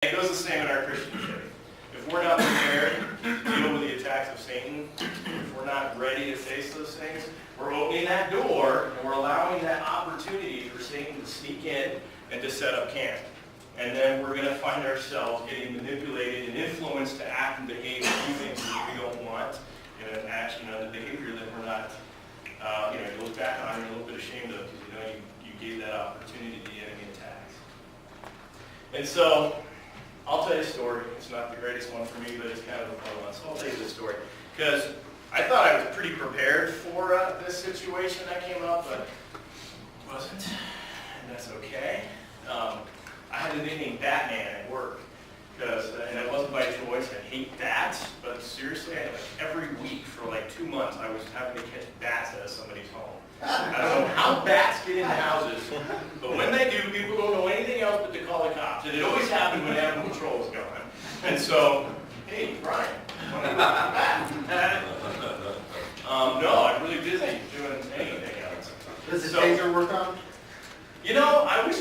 It goes the same in our Christian faith. If we're not prepared to deal with the attacks of Satan, if we're not ready to face those things, we're opening that door and we're allowing that opportunity for Satan to sneak in and to set up camp. And then we're going to find ourselves getting manipulated and influenced to act and behave and do things that we don't want, in an action on the behavior that we're not, you look back on and you're a little bit ashamed of because you gave that opportunity to the enemy attacks. And so, I'll tell you a story. It's not the greatest one for me, but it's kind of a fun one. So I'll tell you this story. Because I thought I was pretty prepared for this situation that came up, but wasn't. And that's okay. I had a nickname Batman at work. And it wasn't by choice. I hate bats. But seriously, every week for like 2 months, I was having to catch bats out of somebody's home. I don't know how bats get into houses, but when they do, people don't know anything else but to call the cops. And it always happened when animal control was going. And so, hey, Brian, want to bat? No, I'm really busy doing anything else. Does the taser work on? I wish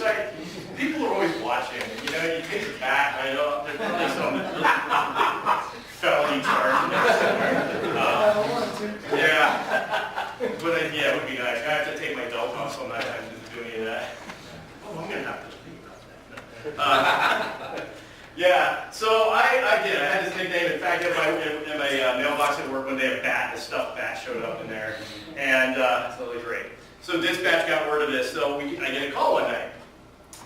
people are always watching. You take the bat, I know there's probably some felony charge in there somewhere. Yeah. But it would be nice. I have to take my belt off so I'm not having to do any of that. Oh, I'm going to have to think about that. Yeah, so I did. I had this nickname. In fact, in my mailbox at work one day, a stuffed bat showed up in there. And it's totally great. So dispatch got word of this. So I get a call one night.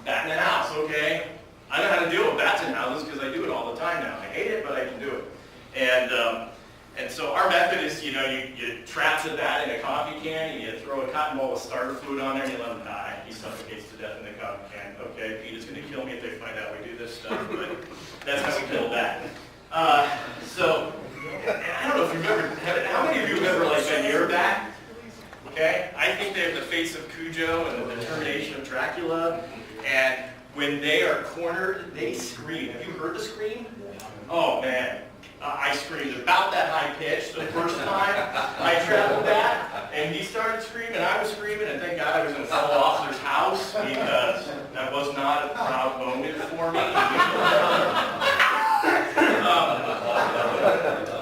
Bat in the house, okay? I know how to deal with bats in houses because I do it all the time now. I hate it, but I can do it. And so our method is, you trap the bat in a coffee can, and you throw a cotton ball with starter fluid on there, and you let him die. He suffocates to death in the coffee can. Okay, Pete is going to kill me if they find out we do this stuff, but that's how we kill that. So, I don't know if you've ever, how many of you have ever been near a bat? Okay, I think they have the face of Cujo and the determination of Dracula, and when they are cornered, they scream. Have you heard the scream? Oh man. I screamed about that high pitch the first time I traveled that, and he started screaming, I was screaming, and thank God I was in a fellow officer's house because that was not a proud moment for me.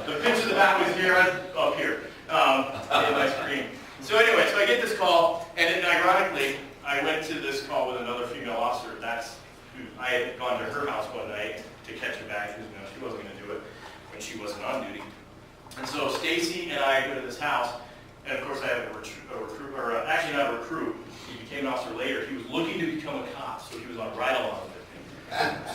The pitch of the bat was here, up here, in my screen. So anyway, so I get this call, and then ironically, I went to this call with another female officer. That's who I had gone to her house one night to catch a bat because she wasn't going to do it when she wasn't on duty. And so Stacy and I go to this house, and of course I have a recruit, or actually not a recruit, he became an officer later. He was looking to become a cop, so he was on ride-along with me.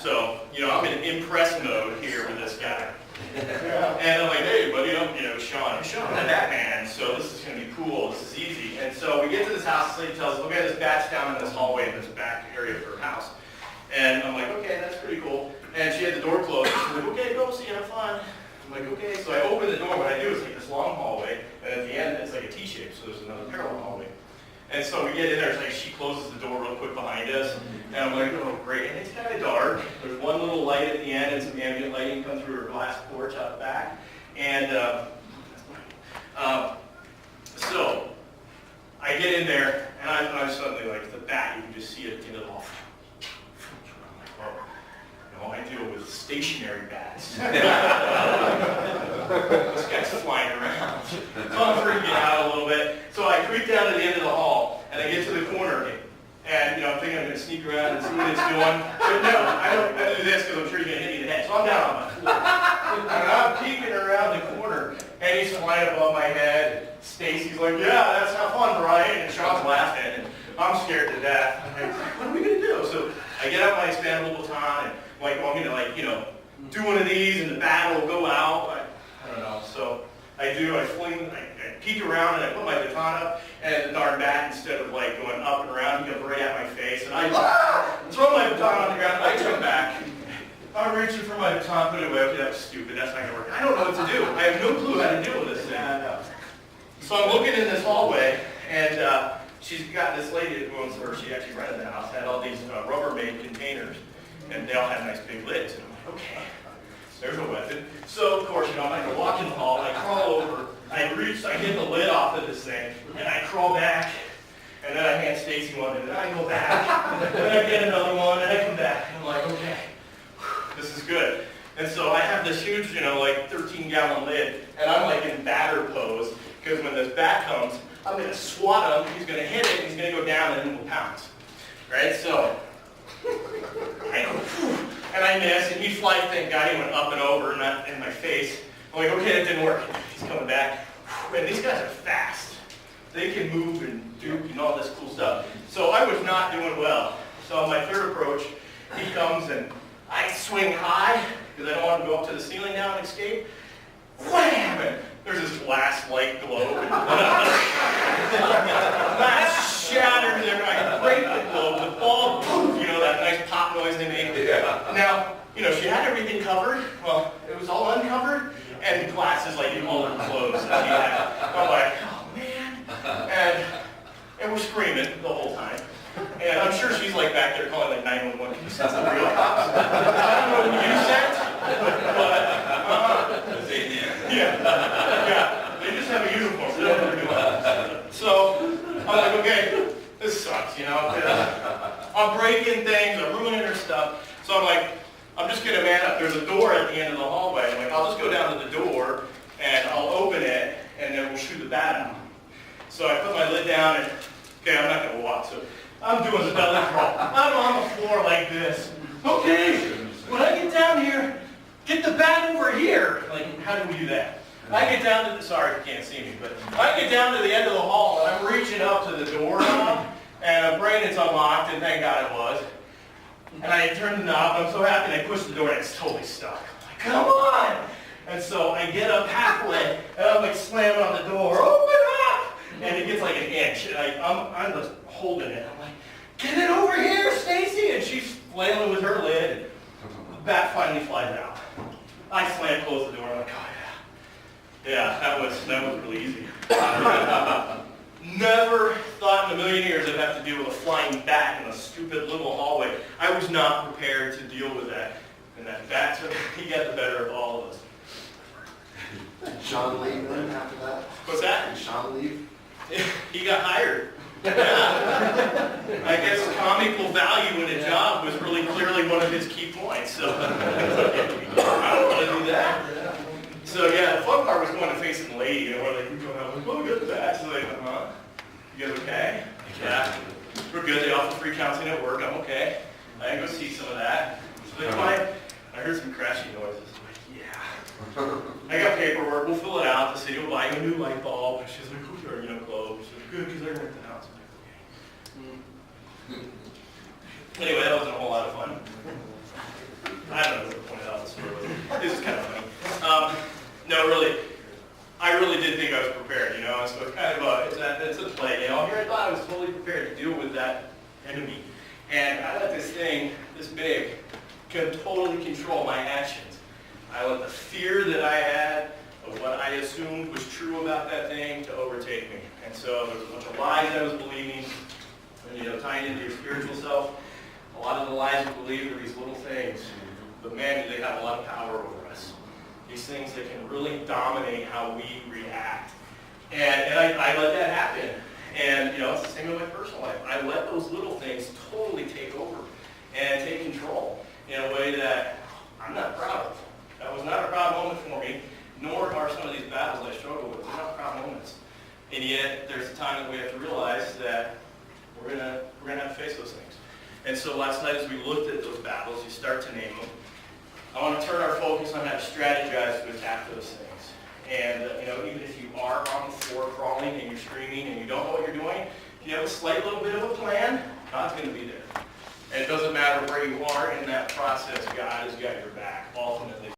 So, I'm in impress mode here with this guy. And I'm like, hey buddy, I'm Sean. I'm Sean, I'm Batman, so this is going to be cool, this is easy. And so we get to this house, the lady tells us, look at this bat's down in this hallway in this back area of her house. And I'm like, okay, that's pretty cool. And she had the door closed. She's like, okay, go see, have fun. I'm like, okay. So I open the door. What I do is this long hallway, and at the end, it's like a T-shape, so there's another parallel hallway. And so we get in there, it's like she closes the door real quick behind us, and I'm like, oh, great. And it's kind of dark. There's one little light at the end, and some ambient lighting comes through her glass porch out the back. And so I get in there, and I'm suddenly like, the bat, you can just see it at the end of the hall. I deal with stationary bats. This guy's flying around. So I'm freaking out a little bit. So I creep down to the end of the hall, and I get to the corner, and I'm thinking I'm going to sneak around and see what it's doing. But no, I don't do this because I'm sure you're going to hit me in the head. So I'm down on my floor. And I'm peeking around the corner, and he's flying above my head. Stacy's like, yeah, that's not fun, Brian. And Sean's laughing, and I'm scared to death. I'm like, what are we going to do? So I get out my expandable baton, and want me to do one of these and the bat will go out. I don't know. So I do. I peek around and I put my baton up, and the darn bat, instead of going up and around, he comes right at my face, and I throw my baton on the ground. I jump back. I'm reaching for my baton, put it away. Okay, that was stupid. That's not gonna work. I don't know what to do. I have no clue how to deal with this thing. So I'm looking in this hallway, and she's got this lady that owns her. She actually rented the house. Had all these Rubbermaid containers. And they all had nice big lids. And I'm like, okay, there's a weapon. So, of course, I'm going to walk in the hall, I crawl over, I get the lid off of this thing, and I crawl back, and then I hand Stacy one, and then I go back, and then I get another one, and I come back, and I'm like, okay. good. And so I have this huge, like 13-gallon lid, and I'm like in batter pose, because when this bat comes, I'm going to swat him, he's going to hit it, and he's going to go down, and then we'll pounce. Right? So, I go, whew, and I miss, and he flies, thank God, he went up and over in my face. I'm like, okay, that didn't work. He's coming back. And these guys are fast. They can move and duke and all this cool stuff. So I was not doing well. So on my third approach, he comes and I swing high, because I don't want to go up to the ceiling now and escape. Wham! And there's this glass light globe. Glass shatters there. I break the globe. The ball, poof, that nice pop noise they make. Yeah. Now, she had everything covered. Well, it was all uncovered, and the glass is like in all her clothes. I'm like, oh man. And we're screaming the whole time. And I'm sure she's like back there calling like 911. Can you send some real cops? I don't know who you sent, but yeah. They just have a uniform. They don't know what they're doing. So I'm like, okay, this sucks, I'm breaking things, I'm ruining her stuff. So I'm like, I'm just gonna man up. There's a door at the end of the hallway. I'm like, I'll just go down to the door and I'll open it, and then we'll shoot the bat out. So I put my lid down and, okay, I'm not gonna walk, so I'm doing the belly crawl. I'm on the floor like this. Okay, when I get down here, get the bat over here. Like, how do we do that? I get down to the, sorry if you can't see me, but I get down to the end of the hall and I'm reaching up to the door knob, and I'm praying it's unlocked, and thank God it was. And I turn the knob, and I'm so happy, and I push the door, and it's totally stuck. I'm like, come on! And so I get up halfway, and I'm like slamming on the door, open up! And it gets like an inch, and I'm just holding it. I'm like, get it over here, Stacy! And she's flailing with her lid, and the bat finally flies out. I close the door, I'm like, oh yeah. Yeah, that was really easy. Never thought in a million years I'd have to deal with a flying bat in a stupid little hallway. I was not prepared to deal with that. And that bat, he got the better of all of us. Did Sean leave then after that? What's that? Did Sean leave? He got hired. Yeah. I guess comical value in a job was really clearly one of his key points. So I don't want to do that. So yeah, the fun part was going to face the lady, where they were going out, like, oh, we got the bat. So they went, huh? You guys okay? Yeah. We're good. They offer free counseling at work. I'm okay. I can go see some of that. So they quiet. I heard some crashing noises. I'm like, yeah. I got paperwork. We'll fill it out. The city will buy you a new light bulb. And she's like, who are clothes? She's like, good, because they're going to rent the house. I'm like, okay. Anyway, that wasn't a whole lot of fun. I don't know what the point of the story was. This is kind of funny. No, really, I really did think I was prepared, so it's kind of it's a play, Here I thought I was totally prepared to deal with that enemy. And I let this thing, this big, can totally control my actions. I let the fear that I had of what I assumed was true about that thing to overtake me. And so there was a bunch of lies I was believing, and, tying into your spiritual self. A lot of the lies you believe are these little things, but man, do they have a lot of power over us. These things that can really dominate how we react. And I let that happen. And, it's the same in my personal life. I let those little things totally take over and take control in a way that I'm not proud of. That was not a proud moment for me, nor are some of these battles I struggle with. They're not proud moments. And yet, there's a time that we have to realize that we're gonna have to face those things. And so last night, as we looked at those battles, you start to name them. I want to turn our focus on how to strategize to attack those things. And, even if you are on the floor crawling and you're screaming and you don't know what you're doing, if you have a slight little bit of a plan, God's going to be there. And it doesn't matter where you are in that process, God has got your back, ultimately.